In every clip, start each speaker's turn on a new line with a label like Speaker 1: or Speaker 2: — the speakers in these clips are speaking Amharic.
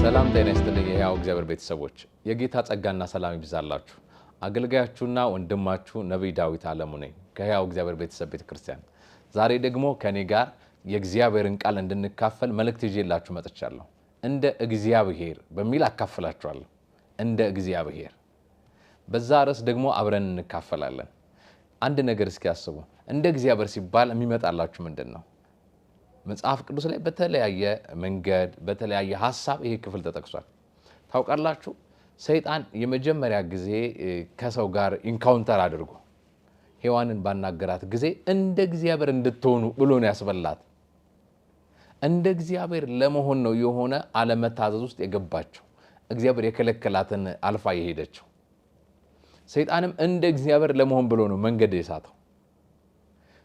Speaker 1: ሰላም ጤና ይስጥልኝ የሕያው እግዚአብሔር ቤተሰቦች የጌታ ጸጋና ሰላም ይብዛላችሁ። አገልጋያችሁና ወንድማችሁ ነብይ ዳዊት አለሙ ነኝ ከሕያው እግዚአብሔር ቤተሰብ ቤተክርስቲያን። ዛሬ ደግሞ ከኔ ጋር የእግዚአብሔርን ቃል እንድንካፈል መልእክት ይዤላችሁ መጥቻለሁ። እንደ እግዚአብሔር በሚል አካፍላችኋለሁ። እንደ እግዚአብሔር በዛ ርዕስ ደግሞ አብረን እንካፈላለን። አንድ ነገር እስኪ አስቡ። እንደ እግዚአብሔር ሲባል የሚመጣላችሁ ምንድነው? መጽሐፍ ቅዱስ ላይ በተለያየ መንገድ በተለያየ ሐሳብ ይሄ ክፍል ተጠቅሷል። ታውቃላችሁ ሰይጣን የመጀመሪያ ጊዜ ከሰው ጋር ኢንካውንተር አድርጎ ሔዋንን ባናገራት ጊዜ እንደ እግዚአብሔር እንድትሆኑ ብሎ ነው ያስበላት። እንደ እግዚአብሔር ለመሆን ነው የሆነ አለመታዘዝ ውስጥ የገባቸው። እግዚአብሔር የከለከላትን አልፋ የሄደችው። ሰይጣንም እንደ እግዚአብሔር ለመሆን ብሎ ነው መንገድ የሳተው።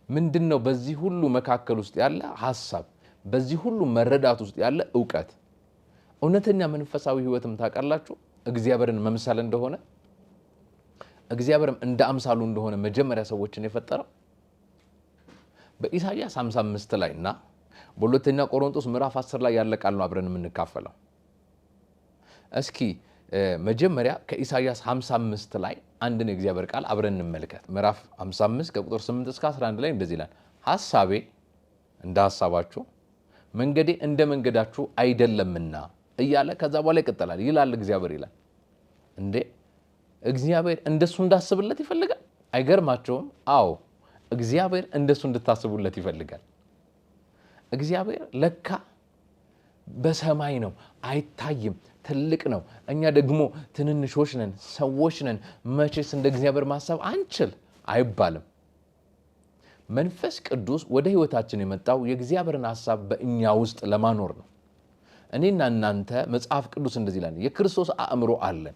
Speaker 1: ምንድነው በዚህ ሁሉ መካከል ውስጥ ያለ ሐሳብ፣ በዚህ ሁሉ መረዳት ውስጥ ያለ ዕውቀት? እውነተኛ መንፈሳዊ ህይወትም ታውቃላችሁ እግዚአብሔርን መምሰል እንደሆነ፣ እግዚአብሔርም እንደ አምሳሉ እንደሆነ መጀመሪያ ሰዎችን የፈጠረው በኢሳይያስ 55 ላይና በሁለተኛ ቆሮንቶስ ምዕራፍ 10 ላይ ያለ ቃል ነው አብረን የምንካፈለው። እስኪ መጀመሪያ ከኢሳይያስ 55 ላይ አንድን የእግዚአብሔር ቃል አብረን እንመልከት። ምዕራፍ 55 ከቁጥር 8 እስከ 11 ላይ እንደዚህ ይላል። ሐሳቤ እንደ ሐሳባችሁ መንገዴ እንደ መንገዳችሁ አይደለምና እያለ ከዛ በኋላ ይቀጥላል። ይላል እግዚአብሔር ይላል። እንዴ እግዚአብሔር እንደሱ እንዳስብለት ይፈልጋል? አይገርማችሁም? አዎ እግዚአብሔር እንደሱ እንድታስቡለት ይፈልጋል። እግዚአብሔር ለካ በሰማይ ነው፣ አይታይም፣ ትልቅ ነው። እኛ ደግሞ ትንንሾች ነን፣ ሰዎች ነን። መቼስ እንደ እግዚአብሔር ማሰብ አንችል አይባልም። መንፈስ ቅዱስ ወደ ህይወታችን የመጣው የእግዚአብሔርን ሐሳብ በእኛ ውስጥ ለማኖር ነው። እኔና እናንተ መጽሐፍ ቅዱስ እንደዚህ ይላል፣ የክርስቶስ አእምሮ አለን።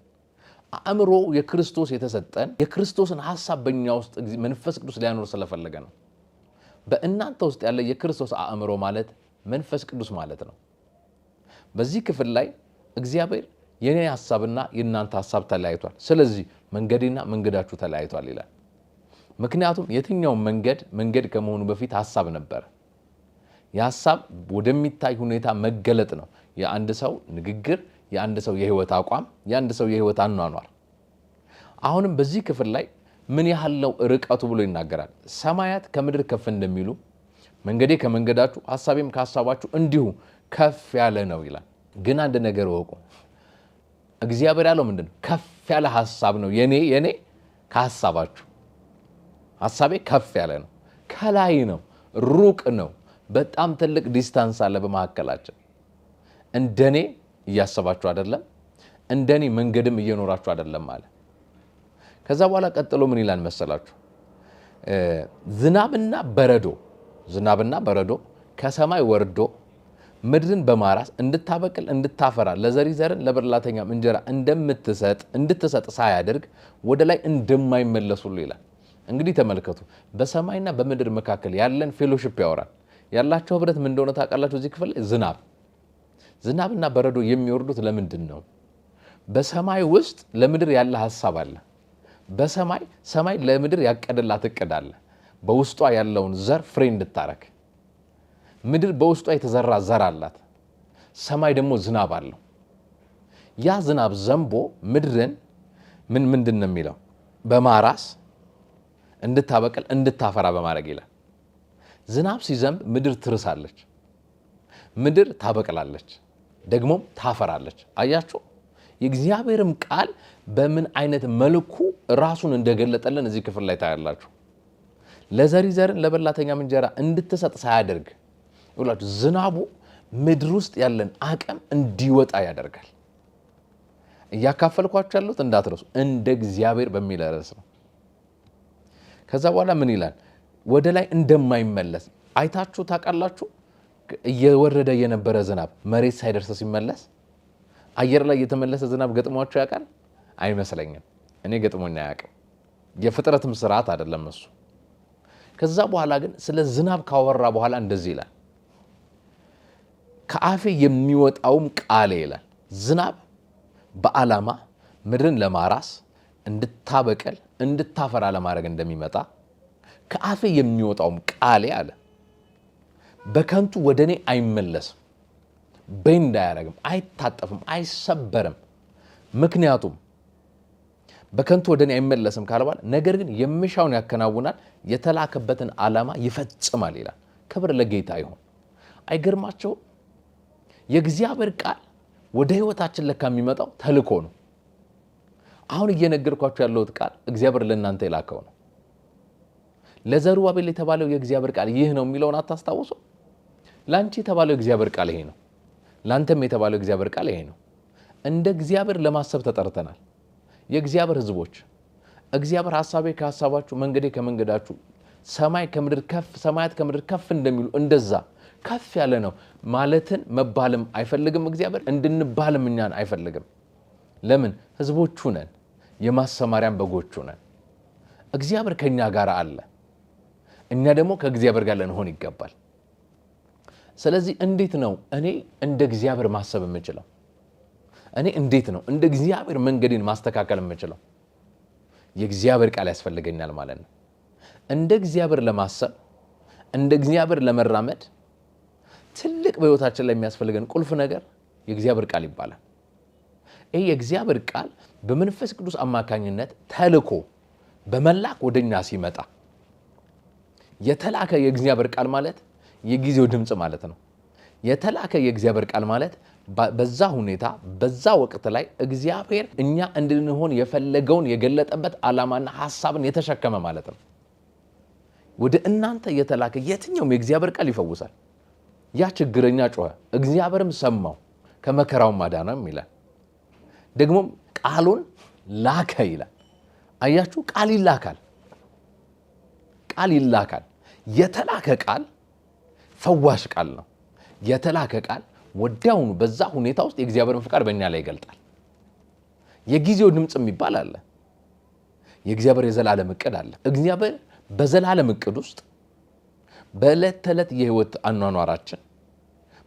Speaker 1: አእምሮ የክርስቶስ የተሰጠን የክርስቶስን ሐሳብ በእኛ ውስጥ መንፈስ ቅዱስ ሊያኖር ስለፈለገ ነው። በእናንተ ውስጥ ያለ የክርስቶስ አእምሮ ማለት መንፈስ ቅዱስ ማለት ነው። በዚህ ክፍል ላይ እግዚአብሔር የኔ ሐሳብና የእናንተ ሐሳብ ተለያይቷል፣ ስለዚህ መንገዴና መንገዳችሁ ተለያይቷል ይላል። ምክንያቱም የትኛው መንገድ ከመሆኑ በፊት ሐሳብ ነበር። የሐሳብ ወደሚታይ ሁኔታ መገለጥ ነው የአንድ ሰው ንግግር፣ የአንድ ሰው የህይወት አቋም፣ የአንድ ሰው የህይወት አኗኗር። አሁንም በዚህ ክፍል ላይ ምን ያህል ነው ርቀቱ ብሎ ይናገራል። ሰማያት ከምድር ከፍ እንደሚሉ መንገዴ ከመንገዳችሁ ሐሳቤም ከሐሳባችሁ እንዲሁ ከፍ ያለ ነው ይላል። ግን አንድ ነገር ወቁ፣ እግዚአብሔር ያለው ምንድነው? ከፍ ያለ ሐሳብ ነው የኔ ከሐሳባችሁ። ሐሳቤ ከፍ ያለ ነው፣ ከላይ ነው፣ ሩቅ ነው። በጣም ትልቅ ዲስታንስ አለ በመካከላችን። እንደኔ እያሰባችሁ አይደለም፣ እንደኔ መንገድም እየኖራችሁ አይደለም አለ። ከዛ በኋላ ቀጥሎ ምን ይላል መሰላችሁ? ዝናብና በረዶ ከሰማይ ወርዶ ምድርን በማራስ እንድታበቅል እንድታፈራ ለዘሪ ዘርን ለበላተኛም እንጀራ እንድትሰጥ ሳያደርግ ወደ ላይ እንደማይመለሱሉ ይላል። እንግዲህ ተመልከቱ፣ በሰማይና በምድር መካከል ያለን ፌሎሺፕ ያወራል። ያላቸው ህብረት ምን እንደሆነ ታውቃላችሁ? እዚህ ክፍል ላይ ዝናብና በረዶ የሚወርዱት ለምንድን ነው? በሰማይ ውስጥ ለምድር ያለ ሐሳብ አለ። ሰማይ ለምድር ያቀደላት እቅድ አለ። በውስጧ ያለውን ዘር ፍሬ እንድታረክ። ምድር በውስጧ የተዘራ ዘር አላት። ሰማይ ደግሞ ዝናብ አለው። ያ ዝናብ ዘንቦ ምድርን ምንድን ነው የሚለው? በማራስ እንድታበቅል እንድታፈራ በማድረግ ይላል። ዝናብ ሲዘንብ ምድር ትርሳለች፣ ምድር ታበቅላለች፣ ደግሞም ታፈራለች። አያችሁ? የእግዚአብሔርም ቃል በምን አይነት መልኩ ራሱን እንደገለጠልን እዚህ ክፍል ላይ ታያላችሁ። ለዘሪ ዘርን ለበላተኛም እንጀራ እንድትሰጥ ሳያደርግ ይላችሁ። ዝናቡ ምድር ውስጥ ያለን አቅም እንዲወጣ ያደርጋል። እያካፈልኳችሁ ያሉት እንዳትረሱ፣ እንደ እግዚአብሔር በሚል ርዕስ ነው። ከዛ በኋላ ምን ይላል? ወደ ላይ እንደማይመለስ አይታችሁ ታውቃላችሁ? እየወረደ የነበረ ዝናብ መሬት ሳይደርስ ሲመለስ አየር ላይ የተመለሰ ዝናብ ገጥሟችሁ ያውቃል? አይመስለኝም። እኔ ገጥሞኝ አያውቅም። የፍጥረትም ስርዓት አይደለም እሱ። ከዛ በኋላ ግን ስለ ዝናብ ካወራ በኋላ እንደዚህ ይላል፣ ከአፌ የሚወጣውም ቃሌ ይላል። ዝናብ በዓላማ ምድርን ለማራስ እንድታበቀል እንድታፈራ ለማድረግ እንደሚመጣ ከአፌ የሚወጣውም ቃሌ አለ በከንቱ ወደኔ አይመለስም። ቤንድ አያረግም፣ አይታጠፍም፣ አይሰበርም። ምክንያቱም በከንቱ ወደኔ አይመለስም ካልባል ነገር ግን የሚሻውን ያከናውናል፣ የተላከበትን ዓላማ ይፈጽማል ይላል። ክብር ለጌታ ይሁን። አይገርማቸው? የእግዚአብሔር ቃል ወደ ህይወታችን ለካ የሚመጣው ተልኮ ነው። አሁን እየነገርኳችሁ ያለሁት ቃል እግዚአብሔር ለእናንተ የላከው ነው። ለዘሩባቤል የተባለው የእግዚአብሔር ቃል ይህ ነው የሚለውን አታስታውሱ? ላንቺ የተባለው የእግዚአብሔር ቃል ይሄ ነው። ላንተም የተባለው የእግዚአብሔር ቃል ይሄ ነው። እንደ እግዚአብሔር ለማሰብ ተጠርተናል። የእግዚአብሔር ህዝቦች እግዚአብሔር ሐሳቤ ከሐሳባችሁ መንገዴ ከመንገዳችሁ ሰማያት ከምድር ከፍ እንደሚሉ እንደዛ ከፍ ያለ ነው ማለትን መባልም አይፈልግም። እግዚአብሔር እንድንባልም እኛን አይፈልግም። ለምን? ህዝቦቹ ነን፣ የማሰማሪያን በጎቹ ነን። እግዚአብሔር ከኛ ጋር አለ። እኛ ደግሞ ከእግዚአብሔር ጋር ልንሆን ይገባል። ስለዚህ እንዴት ነው እኔ እንደ እግዚአብሔር ማሰብ የምችለው? እኔ እንዴት ነው እንደ እግዚአብሔር መንገዴን ማስተካከል የምችለው? የእግዚአብሔር ቃል ያስፈልገኛል ማለት ነው። እንደ እግዚአብሔር ለማሰብ እንደ እግዚአብሔር ለመራመድ ትልቅ በህይወታችን ላይ የሚያስፈልገን ቁልፍ ነገር የእግዚአብሔር ቃል ይባላል። ይህ የእግዚአብሔር ቃል በመንፈስ ቅዱስ አማካኝነት ተልኮ በመላክ ወደኛ ሲመጣ የተላከ የእግዚአብሔር ቃል ማለት የጊዜው ድምፅ ማለት ነው። የተላከ የእግዚአብሔር ቃል ማለት በዛ ሁኔታ በዛ ወቅት ላይ እግዚአብሔር እኛ እንድንሆን የፈለገውን የገለጠበት ዓላማና ሐሳብን የተሸከመ ማለት ነው። ወደ እናንተ የተላከ የትኛውም የእግዚአብሔር ቃል ይፈውሳል። ያ ችግረኛ ጮኸ፣ እግዚአብሔርም ሰማው፣ ከመከራውም አዳነው ይላል። ደግሞም ቃሉን ላከ ይላል። አያችሁ፣ ቃል ይላካል። ቃል ይላካል። የተላከ ቃል ፈዋሽ ቃል ነው። የተላከ ቃል ወዲያውኑ በዛ ሁኔታ ውስጥ የእግዚአብሔርን ፍቃድ በእኛ ላይ ይገልጣል። የጊዜው ድምፅ የሚባል አለ። የእግዚአብሔር የዘላለም እቅድ አለ። እግዚአብሔር በዘላለም እቅድ ውስጥ በዕለት ተዕለት የህይወት አኗኗራችን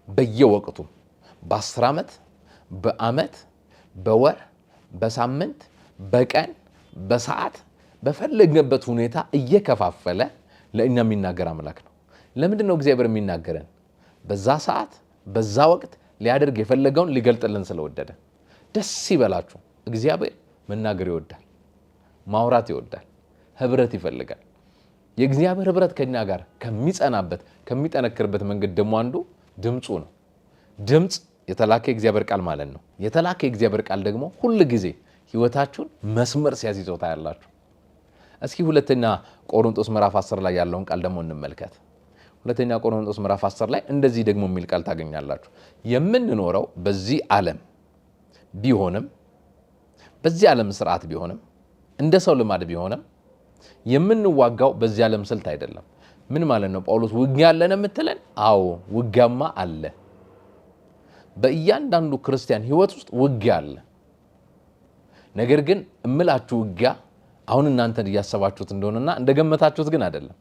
Speaker 1: በየወቅቱ በ10 ዓመት፣ በዓመት፣ በወር፣ በሳምንት፣ በቀን፣ በሰዓት በፈለግንበት ሁኔታ እየከፋፈለ ለእኛ የሚናገር አምላክ ነው። ለምንድን ነው እግዚአብሔር የሚናገረን? በዛ ሰዓት በዛ ወቅት ሊያደርግ የፈለገውን ሊገልጥልን ስለወደደ። ደስ ይበላችሁ። እግዚአብሔር መናገር ይወዳል፣ ማውራት ይወዳል፣ ህብረት ይፈልጋል። የእግዚአብሔር ህብረት ከኛ ጋር ከሚጸናበት ከሚጠነክርበት መንገድ ደግሞ አንዱ ድምፁ ነው። ድምፅ የተላከ የእግዚአብሔር ቃል ማለት ነው። የተላከ የእግዚአብሔር ቃል ደግሞ ሁል ጊዜ ህይወታችሁን መስመር ሲያስይዘው ታያላችሁ። እስኪ ሁለተኛ ቆሮንቶስ ምዕራፍ 10 ላይ ያለውን ቃል ደግሞ እንመልከት። ሁለተኛ ቆሮንቶስ ምዕራፍ 10 ላይ እንደዚህ ደግሞ የሚል ቃል ታገኛላችሁ። የምንኖረው በዚህ ዓለም ቢሆንም በዚህ ዓለም ስርዓት ቢሆንም እንደ ሰው ልማድ ቢሆንም የምንዋጋው በዚህ ዓለም ስልት አይደለም። ምን ማለት ነው? ጳውሎስ ውጊያ አለን የምትለን? አዎ ውጊያማ አለ። በእያንዳንዱ ክርስቲያን ህይወት ውስጥ ውጊያ አለ። ነገር ግን እምላችሁ ውጊያ አሁን እናንተን እያሰባችሁት እንደሆነና እንደገመታችሁት ግን አይደለም።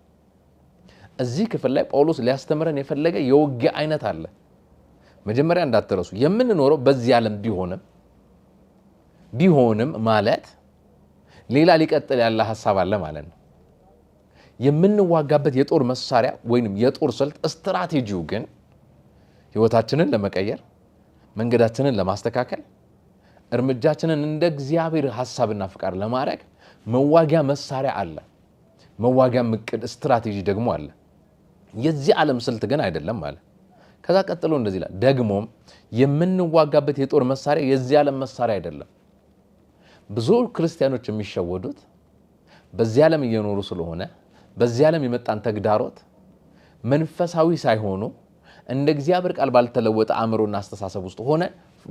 Speaker 1: እዚህ ክፍል ላይ ጳውሎስ ሊያስተምረን የፈለገ የውጊያ አይነት አለ። መጀመሪያ እንዳትረሱ፣ የምንኖረው በዚህ ዓለም ቢሆንም ማለት ሌላ ሊቀጥል ያለ ሐሳብ አለ ማለት ነው። የምንዋጋበት የጦር መሳሪያ ወይንም የጦር ስልት ስትራቴጂው ግን ህይወታችንን ለመቀየር፣ መንገዳችንን ለማስተካከል፣ እርምጃችንን እንደ እግዚአብሔር ሐሳብና ፍቃድ ለማድረግ መዋጊያ መሳሪያ አለ። መዋጊያ እቅድ ስትራቴጂ ደግሞ አለ። የዚህ ዓለም ስልት ግን አይደለም ማለት። ከዛ ቀጥሎ እንደዚህ ይላል፣ ደግሞም የምንዋጋበት የጦር መሳሪያ የዚህ ዓለም መሳሪያ አይደለም። ብዙ ክርስቲያኖች የሚሸወዱት በዚህ ዓለም እየኖሩ ስለሆነ በዚህ ዓለም የመጣን ተግዳሮት መንፈሳዊ ሳይሆኑ እንደ እግዚአብሔር ቃል ባልተለወጠ አእምሮና አስተሳሰብ ውስጥ ሆነ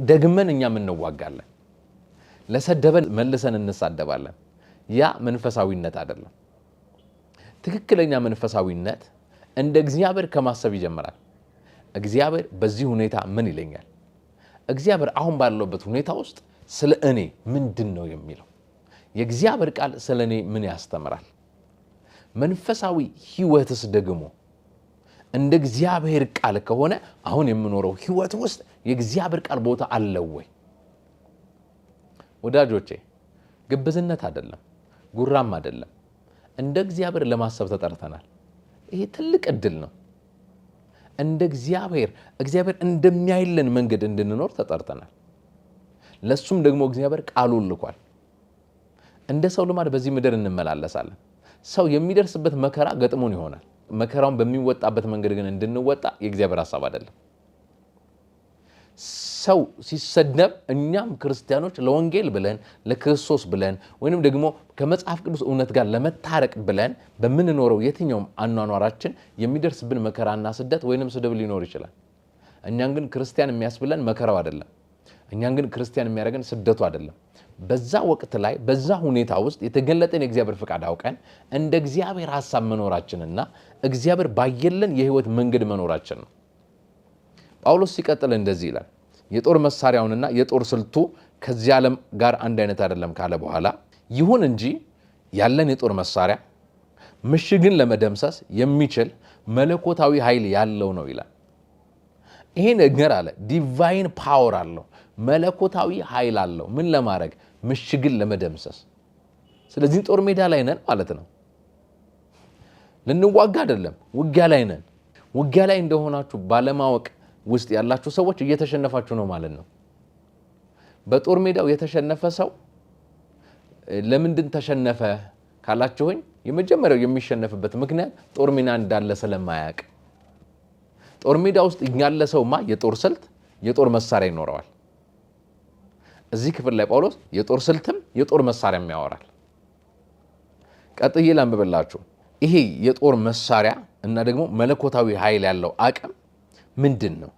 Speaker 1: ደግመን እኛም እንዋጋለን። ለሰደበን መልሰን እንሳደባለን። ያ መንፈሳዊነት አይደለም። ትክክለኛ መንፈሳዊነት እንደ እግዚአብሔር ከማሰብ ይጀምራል። እግዚአብሔር በዚህ ሁኔታ ምን ይለኛል? እግዚአብሔር አሁን ባለበት ሁኔታ ውስጥ ስለ እኔ ምንድን ነው የሚለው? የእግዚአብሔር ቃል ስለ እኔ ምን ያስተምራል? መንፈሳዊ ህይወትስ ደግሞ እንደ እግዚአብሔር ቃል ከሆነ አሁን የምኖረው ህይወት ውስጥ የእግዚአብሔር ቃል ቦታ አለው ወይ? ወዳጆቼ፣ ግብዝነት አይደለም፣ ጉራም አይደለም። እንደ እግዚአብሔር ለማሰብ ተጠርተናል። ይሄ ትልቅ እድል ነው። እንደ እግዚአብሔር እንደሚያይልን መንገድ እንድንኖር ተጠርተናል። ለሱም ደግሞ እግዚአብሔር ቃሉን ልኳል። እንደ ሰው ልማድ በዚህ ምድር እንመላለሳለን። ሰው የሚደርስበት መከራ ገጥሞን ይሆናል። መከራውን በሚወጣበት መንገድ ግን እንድንወጣ የእግዚአብሔር ሐሳብ አይደለም። ሰው ሲሰደብ እኛም ክርስቲያኖች ለወንጌል ብለን ለክርስቶስ ብለን ወይንም ደግሞ ከመጽሐፍ ቅዱስ እውነት ጋር ለመታረቅ ብለን በምንኖረው የትኛውም አኗኗራችን የሚደርስብን መከራና ስደት ወይንም ስድብ ሊኖር ይችላል። እኛን ግን ክርስቲያን የሚያስብለን መከራው አይደለም። እኛን ግን ክርስቲያን የሚያደርገን ስደቱ አይደለም። በዛ ወቅት ላይ በዛ ሁኔታ ውስጥ የተገለጠን የእግዚአብሔር ፍቃድ አውቀን እንደ እግዚአብሔር ሐሳብ መኖራችንና እግዚአብሔር ባየለን የህይወት መንገድ መኖራችን ነው። ጳውሎስ ሲቀጥል እንደዚህ ይላል፣ የጦር መሳሪያውንና የጦር ስልቱ ከዚህ ዓለም ጋር አንድ አይነት አይደለም ካለ በኋላ ይሁን እንጂ ያለን የጦር መሳሪያ ምሽግን ለመደምሰስ የሚችል መለኮታዊ ኃይል ያለው ነው ይላል። ይሄ ነገር አለ ዲቫይን ፓወር አለው፣ መለኮታዊ ኃይል አለው። ምን ለማድረግ? ምሽግን ለመደምሰስ። ስለዚህ ጦር ሜዳ ላይ ነን ማለት ነው። ልንዋጋ አይደለም፣ ውጊያ ላይ ነን። ውጊያ ላይ እንደሆናችሁ ባለማወቅ ውስጥ ያላችሁ ሰዎች እየተሸነፋችሁ ነው ማለት ነው። በጦር ሜዳው የተሸነፈ ሰው ለምንድን ተሸነፈ ካላችሁኝ የመጀመሪያው የሚሸነፍበት ምክንያት ጦር ሜዳ እንዳለ ስለማያውቅ። ጦር ሜዳ ውስጥ ያለ ሰውማ የጦር ስልት የጦር መሳሪያ ይኖረዋል። እዚህ ክፍል ላይ ጳውሎስ የጦር ስልትም የጦር መሳሪያም ያወራል። ቀጥዬ ላንብብላችሁ። ይሄ የጦር መሳሪያ እና ደግሞ መለኮታዊ ኃይል ያለው አቅም ምንድን ነው?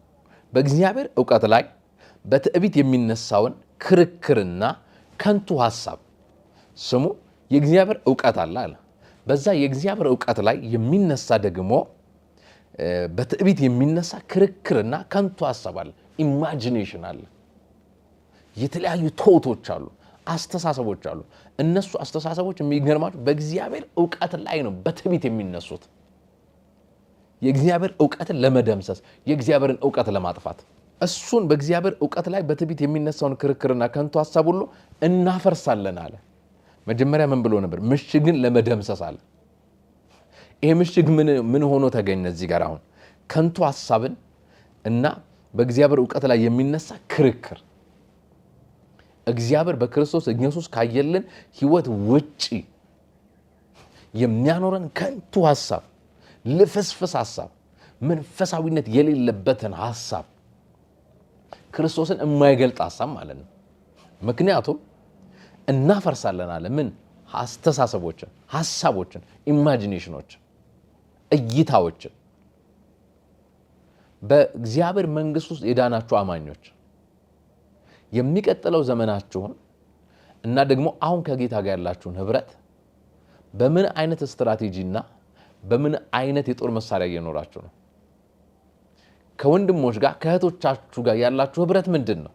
Speaker 1: በእግዚአብሔር ዕውቀት ላይ በትዕቢት የሚነሳውን ክርክርና ከንቱ ሐሳብ ስሙ። የእግዚአብሔር ዕውቀት አለ። በዛ የእግዚአብሔር ዕውቀት ላይ የሚነሳ ደግሞ በትዕቢት የሚነሳ ክርክርና ከንቱ ሐሳብ አለ። ኢማጂኔሽን አለ። የተለያዩ ቶቶች አሉ፣ አስተሳሰቦች አሉ። እነሱ አስተሳሰቦች የሚገርማቸው በእግዚአብሔር ዕውቀት ላይ ነው በትዕቢት የሚነሱት። የእግዚአብሔር ዕውቀትን ለመደምሰስ የእግዚአብሔርን ዕውቀት ለማጥፋት እሱን በእግዚአብሔር ዕውቀት ላይ በትዕቢት የሚነሳውን ክርክርና ከንቱ ሐሳብ ሁሉ እናፈርሳለን አለ። መጀመሪያ ምን ብሎ ነበር? ምሽግን ለመደምሰስ አለ። ይሄ ምሽግ ምን ሆኖ ተገኘ? እዚህ ጋር አሁን ከንቱ ሐሳብን እና በእግዚአብሔር ዕውቀት ላይ የሚነሳ ክርክር፣ እግዚአብሔር በክርስቶስ ኢየሱስ ካየልን ሕይወት ውጪ የሚያኖረን ከንቱ ሐሳብ፣ ልፍስፍስ ሐሳብ፣ መንፈሳዊነት የሌለበትን ሐሳብ፣ ክርስቶስን የማይገልጥ ሐሳብ ማለት ነው። ምክንያቱም እናፈርሳለን አለ። ምን? አስተሳሰቦችን፣ ሐሳቦችን፣ ኢማጂኔሽኖችን፣ እይታዎችን። በእግዚአብሔር መንግሥት ውስጥ የዳናችሁ አማኞች የሚቀጥለው ዘመናችሁን እና ደግሞ አሁን ከጌታ ጋር ያላችሁን ህብረት በምን አይነት ስትራቴጂና በምን አይነት የጦር መሳሪያ እየኖራችሁ ነው? ከወንድሞች ጋር ከእህቶቻችሁ ጋር ያላችሁ ህብረት ምንድን ነው?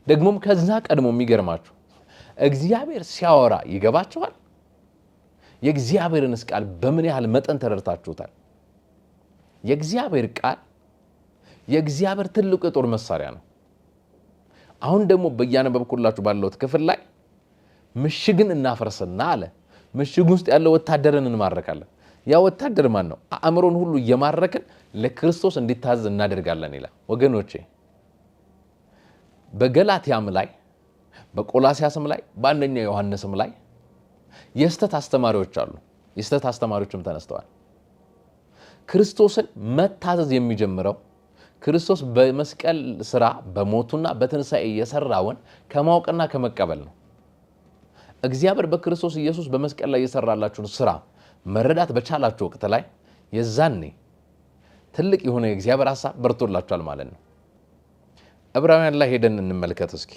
Speaker 1: ደግሞም ከዛ ቀድሞ የሚገርማችሁ እግዚአብሔር ሲያወራ ይገባችኋል? የእግዚአብሔርንስ ቃል በምን ያህል መጠን ተረድታችሁታል? የእግዚአብሔር ቃል የእግዚአብሔር ትልቁ የጦር መሳሪያ ነው። አሁን ደግሞ በያነበብኩላችሁ ባለውት ክፍል ላይ ምሽግን እናፈርስና አለ። ምሽግ ውስጥ ያለው ወታደርን እንማረካለን። ያ ወታደር ማን ነው? አእምሮን ሁሉ እየማረክን ለክርስቶስ እንዲታዘዝ እናደርጋለን ይላል። ወገኖቼ በገላትያም ላይ በቆላሲያስም ላይ በአንደኛ ዮሐንስም ላይ የስተት አስተማሪዎች አሉ። የስተት አስተማሪዎችም ተነስተዋል። ክርስቶስን መታዘዝ የሚጀምረው ክርስቶስ በመስቀል ስራ በሞቱና በትንሣኤ የሰራውን ከማወቅና ከመቀበል ነው። እግዚአብሔር በክርስቶስ ኢየሱስ በመስቀል ላይ የሰራላችሁን ስራ መረዳት በቻላችሁ ወቅት ላይ የዛኔ ትልቅ የሆነ የእግዚአብሔር ሐሳብ በርቶላችኋል ማለት ነው። ዕብራውያን ላይ ሄደን እንመልከት እስኪ።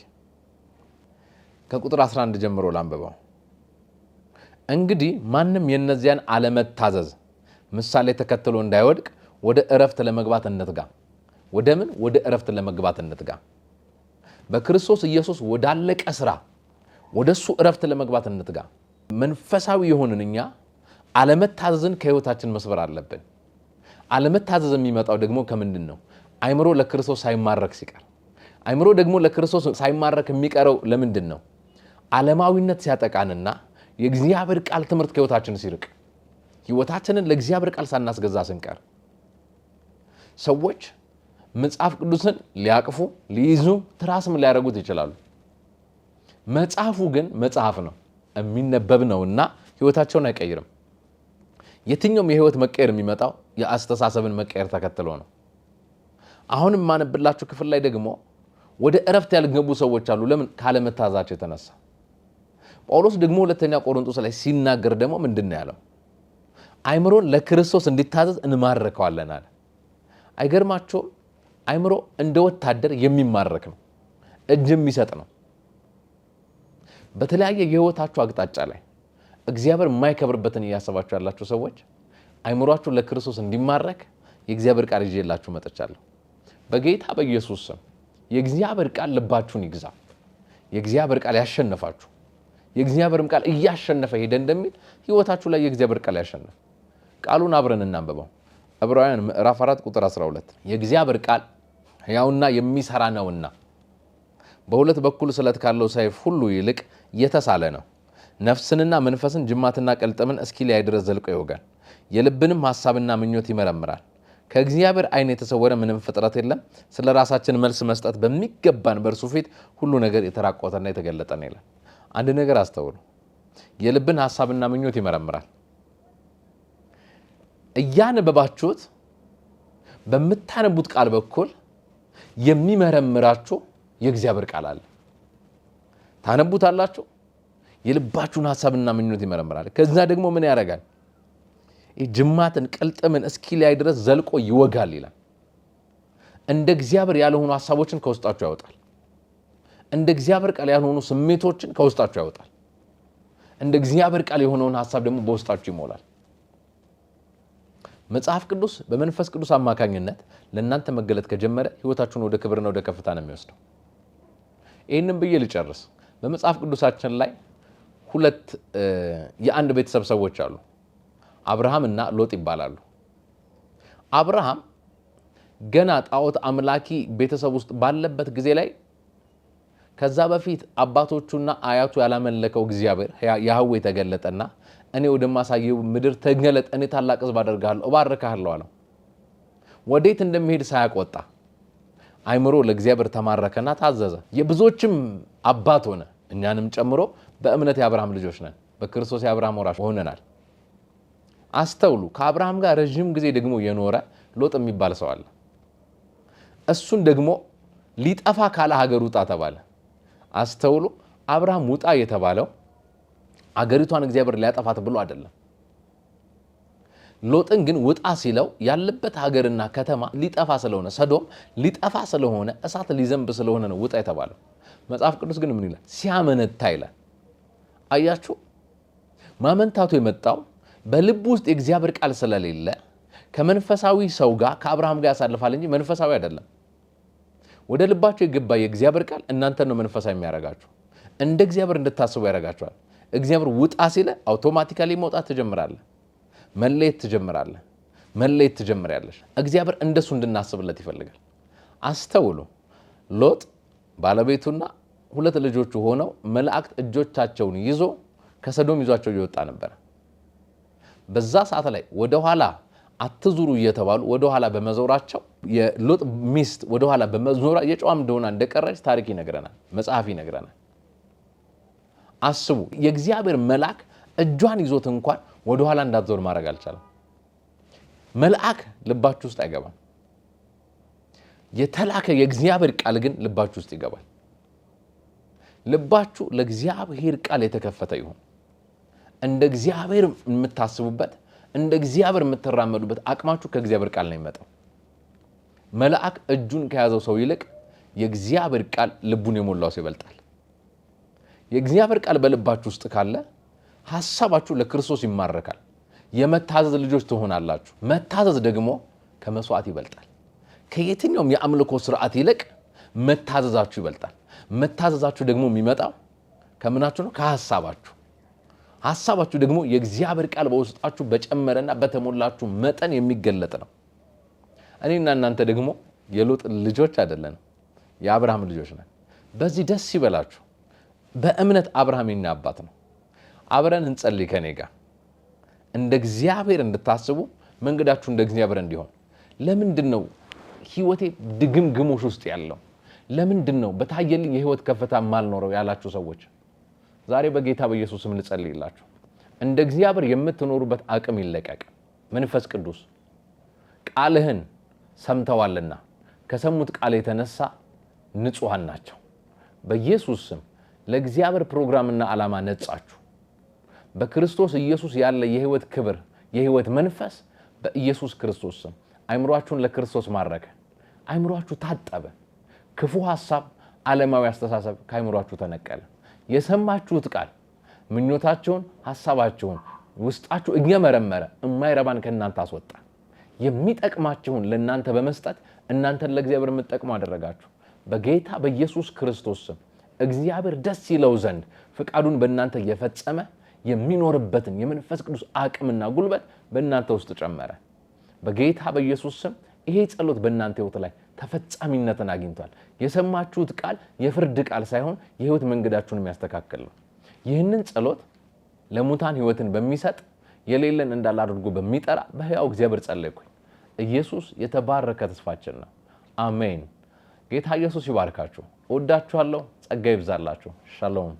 Speaker 1: ከቁጥር 11 ጀምሮ ላንብበው። እንግዲህ ማንም የእነዚያን አለመታዘዝ ምሳሌ ተከትሎ እንዳይወድቅ ወደ ዕረፍት ለመግባት እንትጋ። ወደ ምን? ወደ ዕረፍት ለመግባት እንትጋ። በክርስቶስ ኢየሱስ ወዳለቀ ስራ ወደሱ ዕረፍት ለመግባት እንትጋ። መንፈሳዊ የሆንን እኛ አለመታዘዝን ከህይወታችን መስበር አለብን። አለመታዘዝ የሚመጣው ደግሞ ከምንድን ነው? አይምሮ ለክርስቶስ ሳይማረክ ሲቀር። አይምሮ ደግሞ ለክርስቶስ ሳይማረክ የሚቀረው ለምንድን ነው? ዓለማዊነት ሲያጠቃንና የእግዚአብሔር ቃል ትምህርት ከህይወታችን ሲርቅ፣ ህይወታችንን ለእግዚአብሔር ቃል ሳናስገዛ ስንቀር። ሰዎች መጽሐፍ ቅዱስን ሊያቅፉ ሊይዙ ትራስም ሊያደርጉት ይችላሉ። መጽሐፉ ግን መጽሐፍ ነው፣ የሚነበብ ነውና ህይወታቸውን አይቀይርም። የትኛውም የህይወት መቀየር የሚመጣው የአስተሳሰብን መቀየር ተከትሎ ነው። አሁንም ማነብላችሁ ክፍል ላይ ደግሞ ወደ እረፍት ያልገቡ ሰዎች አሉ። ለምን? ካለመታዘዛቸው የተነሳ። ጳውሎስ ደግሞ ሁለተኛ ቆሮንቶስ ላይ ሲናገር ደግሞ ምንድነው ያለው? አይምሮን ለክርስቶስ እንዲታዘዝ እንማርከዋለን አለ። አይገርማችሁም? አይምሮ እንደ ወታደር የሚማረክ ነው፣ እጅ የሚሰጥ ነው። በተለያየ የህይወታችሁ አቅጣጫ ላይ እግዚአብሔር የማይከብርበትን እያሰባችሁ ያላችሁ ሰዎች አይምሯችሁ ለክርስቶስ እንዲማረክ የእግዚአብሔር ቃል ይዤላችሁ መጥቻለሁ። በጌታ በኢየሱስ ስም የእግዚአብሔር ቃል ልባችሁን ይግዛ። የእግዚአብሔር ቃል ያሸነፋችሁ፣ የእግዚአብሔርም ቃል እያሸነፈ ሄደ እንደሚል ህይወታችሁ ላይ የእግዚአብሔር ቃል ያሸነፈ። ቃሉን አብረን እናንብበው። ዕብራውያን ምዕራፍ 4 ቁጥር 12 የእግዚአብሔር ቃል ሕያውና የሚሰራ ነውና በሁለት በኩል ስለት ካለው ሰይፍ ሁሉ ይልቅ የተሳለ ነው፣ ነፍስንና መንፈስን ጅማትና ቀልጠምን እስኪለያይ ድረስ ዘልቆ ይወጋል፣ የልብንም ሐሳብና ምኞት ይመረምራል። ከእግዚአብሔር ዓይን የተሰወረ ምንም ፍጥረት የለም። ስለ ራሳችን መልስ መስጠት በሚገባን በእርሱ ፊት ሁሉ ነገር የተራቆተና የተገለጠ ነው ይላል። አንድ ነገር አስተውሉ። የልብን ሐሳብና ምኞት ይመረምራል። እያነበባችሁት በምታነቡት ቃል በኩል የሚመረምራችሁ የእግዚአብሔር ቃል አለ። ታነቡታላችሁ፣ የልባችሁን ሐሳብና ምኞት ይመረምራል። ከዛ ደግሞ ምን ያደርጋል? ጅማትን ቀልጥምን እስኪለያይ ድረስ ዘልቆ ይወጋል ይላል። እንደ እግዚአብሔር ያልሆኑ ሐሳቦችን ከውስጣችሁ ያወጣል። እንደ እግዚአብሔር ቃል ያልሆኑ ስሜቶችን ከውስጣችሁ ያወጣል። እንደ እግዚአብሔር ቃል የሆነውን ሐሳብ ደግሞ በውስጣችሁ ይሞላል። መጽሐፍ ቅዱስ በመንፈስ ቅዱስ አማካኝነት ለእናንተ መገለጥ ከጀመረ ህይወታችሁን ወደ ክብርና ወደ ከፍታ ነው የሚወስደው። ይህንን ብዬ ልጨርስ። በመጽሐፍ ቅዱሳችን ላይ ሁለት የአንድ ቤተሰብ ሰዎች አሉ። አብርሃም እና ሎጥ ይባላሉ። አብርሃም ገና ጣዖት አምላኪ ቤተሰብ ውስጥ ባለበት ጊዜ ላይ ከዛ በፊት አባቶቹና አያቱ ያላመለከው እግዚአብሔር ያህዌ ተገለጠና እኔ ወደማሳየው ምድር ተገለጥ፣ እኔ ታላቅ ሕዝብ አደርጋለሁ፣ እባርካለሁ አለው። ወዴት እንደሚሄድ ሳያቆጣ አይምሮ ለእግዚአብሔር ተማረከና ታዘዘ። የብዙዎችም አባት ሆነ። እኛንም ጨምሮ በእምነት የአብርሃም ልጆች ነን። በክርስቶስ የአብርሃም ወራሽ ሆነናል። አስተውሉ። ከአብርሃም ጋር ረዥም ጊዜ ደግሞ የኖረ ሎጥ የሚባል ሰው አለ። እሱን ደግሞ ሊጠፋ ካለ ሀገር ውጣ ተባለ። አስተውሉ። አብርሃም ውጣ የተባለው አገሪቷን እግዚአብሔር ሊያጠፋት ብሎ አይደለም። ሎጥን ግን ውጣ ሲለው ያለበት ሀገርና ከተማ ሊጠፋ ስለሆነ፣ ሰዶም ሊጠፋ ስለሆነ፣ እሳት ሊዘንብ ስለሆነ ነው ውጣ የተባለው። መጽሐፍ ቅዱስ ግን ምን ይላል? ሲያመነታ ይላል። አያችሁ፣ ማመንታቱ የመጣው በልብ ውስጥ የእግዚአብሔር ቃል ስለሌለ ከመንፈሳዊ ሰው ጋር ከአብርሃም ጋር ያሳልፋል እንጂ መንፈሳዊ አይደለም። ወደ ልባቸው የገባ የእግዚአብሔር ቃል እናንተን ነው መንፈሳዊ የሚያደርጋችሁ። እንደ እግዚአብሔር እንድታስቡ ያደርጋችኋል። እግዚአብሔር ውጣ ሲለ አውቶማቲካሊ መውጣት ትጀምራለህ፣ መለየት ትጀምራለህ፣ መለየት ትጀምሪያለሽ። እግዚአብሔር እንደሱ እንድናስብለት ይፈልጋል። አስተውሉ። ሎጥ ባለቤቱና ሁለት ልጆቹ ሆነው መላእክት እጆቻቸውን ይዞ ከሰዶም ይዟቸው እየወጣ ነበር። በዛ ሰዓት ላይ ወደኋላ አትዙሩ እየተባሉ ወደኋላ በመዞራቸው የሎጥ ሚስት ወደኋላ በመዞራ የጨዋም እንደሆነ እንደቀረች ታሪክ ይነግረናል፣ መጽሐፍ ይነግረናል። አስቡ፣ የእግዚአብሔር መልአክ እጇን ይዞት እንኳን ወደኋላ እንዳትዞር ማድረግ አልቻለም። መልአክ ልባችሁ ውስጥ አይገባም። የተላከ የእግዚአብሔር ቃል ግን ልባችሁ ውስጥ ይገባል። ልባችሁ ለእግዚአብሔር ቃል የተከፈተ ይሁን። እንደ እግዚአብሔር የምታስቡበት፣ እንደ እግዚአብሔር የምትራመዱበት አቅማችሁ ከእግዚአብሔር ቃል ነው የሚመጣው። መልአክ እጁን ከያዘው ሰው ይልቅ የእግዚአብሔር ቃል ልቡን የሞላው ሰው ይበልጣል። የእግዚአብሔር ቃል በልባችሁ ውስጥ ካለ ሐሳባችሁ ለክርስቶስ ይማረካል። የመታዘዝ ልጆች ትሆናላችሁ። መታዘዝ ደግሞ ከመስዋዕት ይበልጣል። ከየትኛውም የአምልኮ ስርዓት ይልቅ መታዘዛችሁ ይበልጣል። መታዘዛችሁ ደግሞ የሚመጣው ከምናችሁ ነው? ከሐሳባችሁ። ሐሳባችሁ ደግሞ የእግዚአብሔር ቃል በውስጣችሁ በጨመረና በተሞላችሁ መጠን የሚገለጥ ነው። እኔና እናንተ ደግሞ የሎጥ ልጆች አይደለንም፣ የአብርሃም ልጆች ነን። በዚህ ደስ ይበላችሁ። በእምነት አብርሃም የኛ አባት ነው። አብረን እንጸልይ ከኔ ጋር። እንደ እግዚአብሔር እንድታስቡ፣ መንገዳችሁ እንደ እግዚአብሔር እንዲሆን። ለምንድን ነው ህይወቴ ድግምግሞሽ ውስጥ ያለው ለምንድነው በታየልኝ የህይወት ከፍታ ማልኖረው ያላችሁ ሰዎች ዛሬ በጌታ በኢየሱስ ስም ልጸልይላችሁ። እንደ እግዚአብሔር የምትኖሩበት አቅም ይለቀቅ። መንፈስ ቅዱስ ቃልህን ሰምተዋልና ከሰሙት ቃል የተነሳ ንጹሃን ናቸው። በኢየሱስ ስም ለእግዚአብሔር ፕሮግራምና ዓላማ ነጻችሁ። በክርስቶስ ኢየሱስ ያለ የህይወት ክብር የህይወት መንፈስ በኢየሱስ ክርስቶስ ስም አይምሮአችሁን ለክርስቶስ ማረከ። አይምሮአችሁ ታጠበ። ክፉ ሐሳብ፣ ዓለማዊ አስተሳሰብ ከአይምሮአችሁ ተነቀለ። የሰማችሁት ቃል ምኞታችሁን፣ ሐሳባችሁን ውስጣችሁ እየመረመረ የማይረባን ከእናንተ አስወጣ። የሚጠቅማችሁን ለእናንተ በመስጠት እናንተን ለእግዚአብሔር የምትጠቅሙ አደረጋችሁ። በጌታ በኢየሱስ ክርስቶስ ስም እግዚአብሔር ደስ ይለው ዘንድ ፍቃዱን በእናንተ እየፈጸመ የሚኖርበትን የመንፈስ ቅዱስ አቅምና ጉልበት በእናንተ ውስጥ ጨመረ። በጌታ በኢየሱስ ስም ይሄ ጸሎት በእናንተ ህይወት ላይ ተፈጻሚነትን አግኝቷል። የሰማችሁት ቃል የፍርድ ቃል ሳይሆን የህይወት መንገዳችሁን የሚያስተካክል ነው። ይህንን ጸሎት ለሙታን ህይወትን በሚሰጥ የሌለን እንዳለ አድርጎ በሚጠራ በሕያው እግዚአብሔር ጸለይኩኝ። ኢየሱስ የተባረከ ተስፋችን ነው። አሜን። ጌታ ኢየሱስ ይባርካችሁ። እወዳችኋለሁ። ጸጋ ይብዛላችሁ። ሻሎም